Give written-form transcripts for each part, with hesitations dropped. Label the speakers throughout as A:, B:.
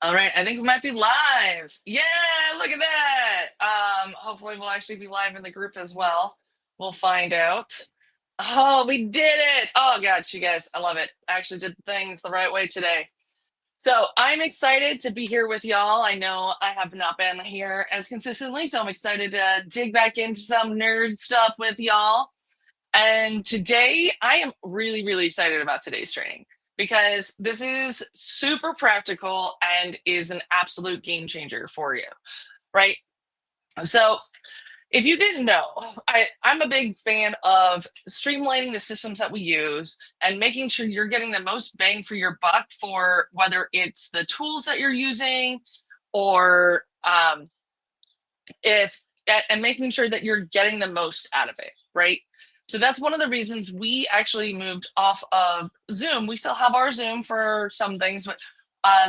A: All right, I think we might be live. Yeah, look at that. Hopefully we'll actually be live in the group as well. We'll find out. Oh, we did it. Oh gosh, you guys, I love it. I actually did things the right way today. So I'm excited to be here with y'all. I know I have not been here as consistently, so I'm excited to dig back into some nerd stuff with y'all. And today I am really, really excited about today's training because this is super practical and is an absolute game changer for you, right? So, if you didn't know, I'm a big fan of streamlining the systems that we use and making sure you're getting the most bang for your buck for whether it's the tools that you're using or if and making sure that you're getting the most out of it, right? So that's one of the reasons we actually moved off of Zoom. We still have our Zoom for some things, but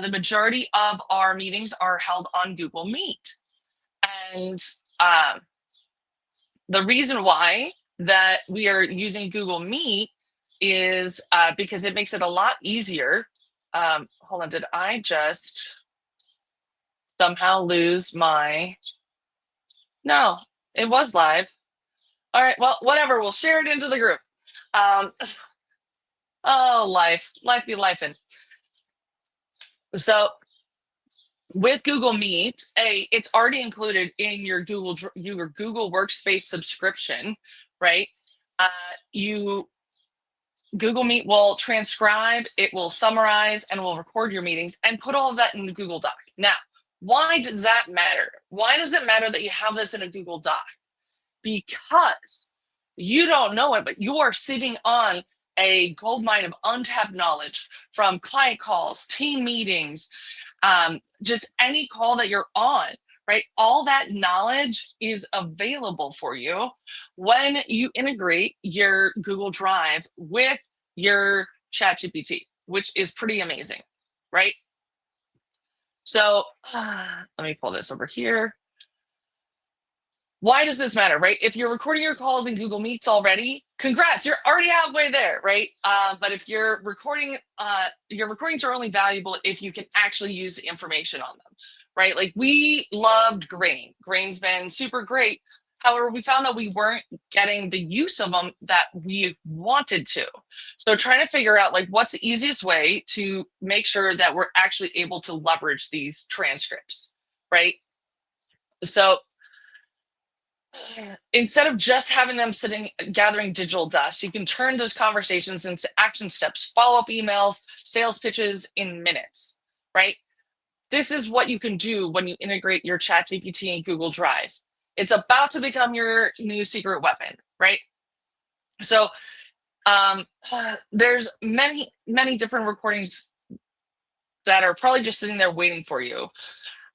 A: the majority of our meetings are held on Google Meet. And the reason why that we are using Google Meet is because it makes it a lot easier. Hold on, did I just somehow lose my? No, it was live. All right, well, whatever. We'll share it into the group. Um, oh, life be lifing. So with Google Meet, it's already included in your Google Workspace subscription, right? Uh, you Google Meet will transcribe, it will summarize, and will record your meetings and put all of that in the Google Doc. Now, why does that matter? Why does it matter that you have this in a Google Doc? Because you don't know it, but you are sitting on a gold mine of untapped knowledge from client calls, team meetings, just any call that you're on, right? All that knowledge is available for you when you integrate your Google Drive with your ChatGPT, which is pretty amazing, right? So let me pull this over here. Why does this matter, right? If you're recording your calls in Google Meets already, congrats, you're already halfway there, right? But if you're recording, your recordings are only valuable if you can actually use the information on them, right? Like we loved Grain. Grain's been super great. However, we found that we weren't getting the use of them that we wanted to. So trying to figure out like what's the easiest way to make sure that we're actually able to leverage these transcripts, right? So instead of just having them sitting gathering digital dust, you can turn those conversations into action steps, follow-up emails, sales pitches in minutes, right? This is what you can do when you integrate your ChatGPT and Google Drive. It's about to become your new secret weapon, right? So there's many different recordings that are probably just sitting there waiting for you.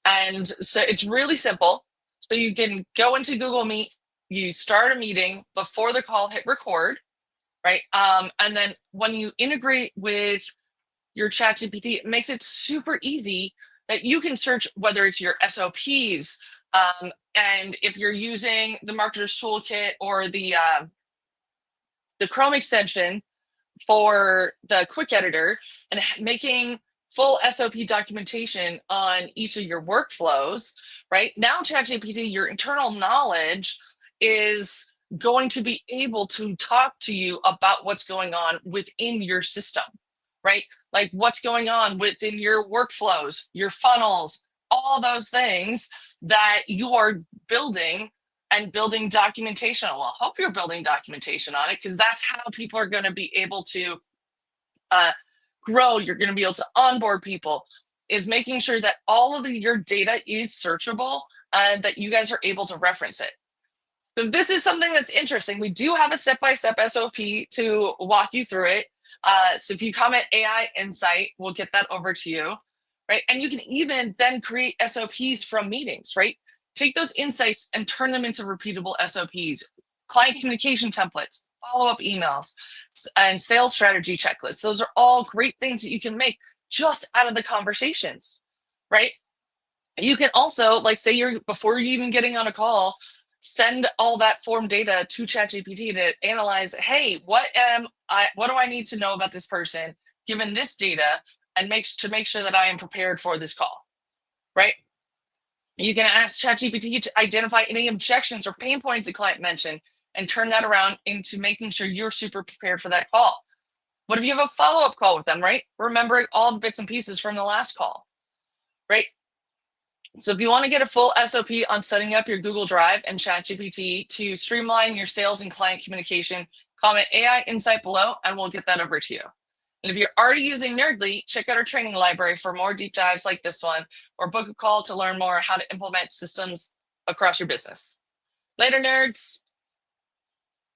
A: And so it's really simple. So you can go into Google Meet, you start a meeting before the call, hit record, right? And then when you integrate with your ChatGPT, it makes it super easy that you can search whether it's your SOPs, and if you're using the Marketer's Toolkit or the Chrome extension for the quick editor and making full SOP documentation on each of your workflows, right? Now, ChatGPT, your internal knowledge is going to be able to talk to you about what's going on within your system, right? Like what's going on within your workflows, your funnels, all those things that you are building and building documentation. Well, I hope you're building documentation on it because that's how people are going to be able to grow. You're going to be able to onboard people, is making sure that all of your data is searchable and that you guys are able to reference it. So this is something that's interesting. We do have a step-by-step SOP to walk you through it. So if you comment AI Insight, we'll get that over to you, right? And you can even then create SOPs from meetings, right? Take those insights and turn them into repeatable SOPs, client communication templates, follow-up emails, and sales strategy checklists. Those are all great things that you can make just out of the conversations, right? You can also, like, say you're before you even getting on a call, send all that form data to ChatGPT to analyze. Hey, what do I need to know about this person given this data, and make sure that I am prepared for this call, right? You can ask ChatGPT to identify any objections or pain points a client mentioned and turn that around into making sure you're super prepared for that call. What if you have a follow-up call with them, right? Remembering all the bits and pieces from the last call, right? So if you want to get a full SOP on setting up your Google Drive and ChatGPT to streamline your sales and client communication, comment AI Insight below and we'll get that over to you. And if you're already using Nerdly, check out our training library for more deep dives like this one, or book a call to learn more how to implement systems across your business. Later, nerds.